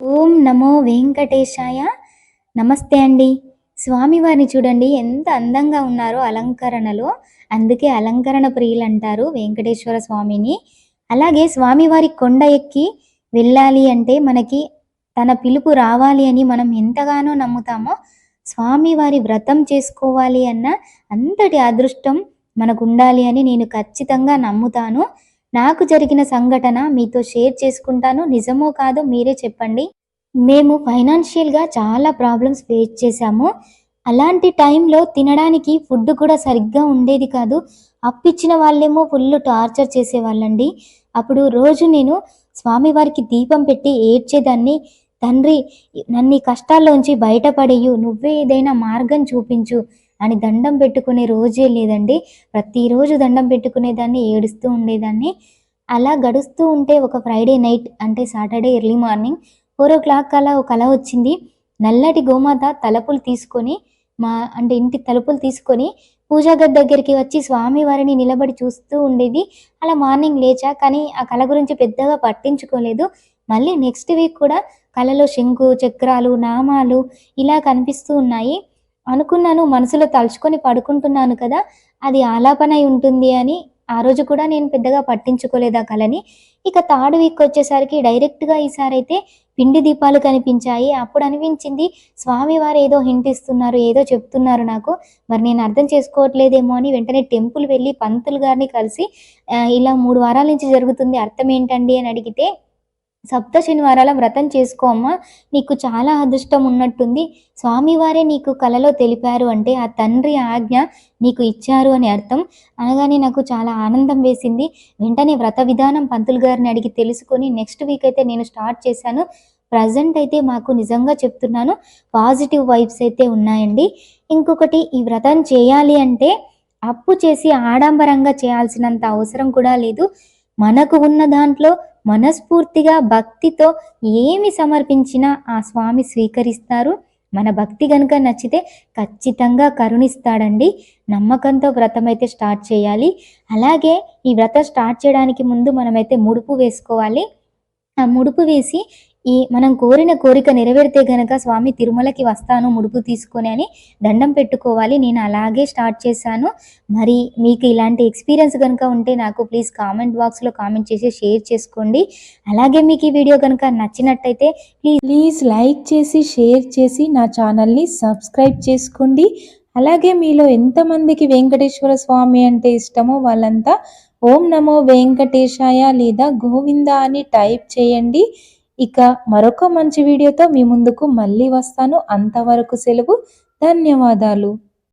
ఓం నమో వెంకటేశాయ. నమస్తే అండి. స్వామివారిని చూడండి ఎంత అందంగా ఉన్నారో అలంకరణలో. అందుకే అలంకరణ ప్రియులంటారు వెంకటేశ్వర స్వామిని. అలాగే స్వామివారి కొండ ఎక్కి వెళ్ళాలి అంటే మనకి తన పిలుపు రావాలి అని మనం ఎంతగానో నమ్ముతామో, స్వామివారి వ్రతం చేసుకోవాలి అన్న అంతటి అదృష్టం మనకుండాలి అని నేను ఖచ్చితంగా నమ్ముతాను. నాకు జరిగిన సంఘటన మీతో షేర్ చేసుకుంటాను. నిజమో కాదో మీరే చెప్పండి. మేము ఫైనాన్షియల్‌గా చాలా ప్రాబ్లమ్స్ ఫేస్ చేశాము. అలాంటి టైంలో తినడానికి ఫుడ్ కూడా సరిగ్గా ఉండేది కాదు. అప్పిచ్చిన వాళ్ళేమో ఫుల్ టార్చర్ చేసేవాళ్ళండి. అప్పుడు రోజు నేను స్వామివారికి దీపం పెట్టి ఏడ్చేదాన్ని. తండ్రి నన్ను ఈ కష్టాల్లోంచి బయటపడెయ్యు. నువ్వే ఏదైనా మార్గం చూపించు అని దండం పెట్టుకునే రోజే లేదండి. ప్రతిరోజు దండం పెట్టుకునేదాన్ని, ఏడుస్తూ ఉండేదాన్ని. అలా గడుస్తూ ఉంటే ఒక ఫ్రైడే నైట్ అంటే సాటర్డే ఎర్లీ మార్నింగ్ 4:00 అలా ఒక కల వచ్చింది. నల్లటి గోమాత తలుపులు తీసుకొని ఇంటి తలుపులు తీసుకొని పూజా గది దగ్గరికి వచ్చి స్వామివారిని నిలబడి చూస్తూ ఉండేది. అలా మార్నింగ్ లేచా. కానీ ఆ కల గురించి పెద్దగా పట్టించుకోలేదు. మళ్ళీ నెక్స్ట్ వీక్ కూడా కలలో శంకు, చక్రాలు, నామాలు ఇలా కనిపిస్తూ ఉన్నాయి. అనుకున్నాను మనసులో తలుచుకొని పడుకుంటున్నాను కదా! అది ఆలాపన అయి ఉంటుంది అని. ఆ రోజు కూడా నేను పెద్దగా పట్టించుకోలేదు ఆ కలని. ఇక థర్డ్ వీక్ వచ్చేసరికి డైరెక్ట్‌గా ఈసారైతే పిండి దీపాలు కనిపించాయి. అప్పుడు అనిపించింది స్వామివారు ఏదో హింట్ ఇస్తున్నారు, ఏదో చెప్తున్నారు నాకు. మరి నేను అర్థం చేసుకోవట్లేదేమో అని వెంటనే టెంపుల్ వెళ్ళి పంతులు గారిని కలిసి ఇలా 3 వారాల నుంచి జరుగుతుంది అర్థం ఏంటండి అని అడిగితే, సప్త శనివారాల వ్రతం చేసుకో అమ్మా. నీకు చాలా అదృష్టం ఉన్నట్టుంది. స్వామివారే నీకు కలలో తెలిపారు అంటే ఆ తండ్రి ఆజ్ఞ నీకు ఇచ్చారు అని అర్థం. అనగానే నాకు చాలా ఆనందం వేసింది. వెంటనే వ్రత విధానం పంతులు గారిని అడిగి తెలుసుకొని నెక్స్ట్ వీక్ అయితే నేను స్టార్ట్ చేశాను. ప్రెజెంట్ అయితే మాకు నిజంగా చెప్తున్నాను పాజిటివ్ వైబ్స్ అయితే ఉన్నాయండి. ఇంకొకటి ఈ వ్రతం చేయాలి అంటే అప్పు చేసి ఆడంబరంగా చేయాల్సినంత అవసరం కూడా లేదు. మనకు ఉన్న దాంట్లో మనస్ఫూర్తిగా భక్తితో ఏమి సమర్పించినా ఆ స్వామి స్వీకరిస్తారు. మన భక్తి గనుక నచ్చితే ఖచ్చితంగా కరుణిస్తాడండి. నమ్మకంతో వ్రతం అయితే స్టార్ట్ చేయాలి. అలాగే ఈ వ్రతం స్టార్ట్ చేయడానికి ముందు మనమైతే ముడుపు వేసుకోవాలి. ఆ ముడుపు వేసి మనం కోరిన కోరిక నెరవేరితే గనక స్వామి తిరుమలకి వస్తాను ముడుపు తీసుకొని అని దండం పెట్టుకోవాలి. నేను అలాగే స్టార్ట్ చేశాను. మరి మీకు ఇలాంటి ఎక్స్‌పీరియన్స్ గనుక ఉంటే నాకు ప్లీజ్ కామెంట్ బాక్స్‌లో కామెంట్ చేసి షేర్ చేసుకోండి. అలాగే మీకు ఈ వీడియో గనుక నచ్చినట్టయితే ప్లీజ్ లైక్ చేసి, షేర్ చేసి నా ఛానల్‌ని సబ్స్క్రైబ్ చేసుకోండి. అలాగే మీలో ఎంతమందికి వెంకటేశ్వర స్వామి అంటే ఇష్టమో వాళ్ళంతా ఓం నమో వెంకటేశాయ లేదా గోవింద అని టైప్ చేయండి. ఇక మరొక మంచి వీడియోతో మీ ముందుకు మళ్ళీ వస్తాను. అంతవరకు సెలవు. ధన్యవాదాలు.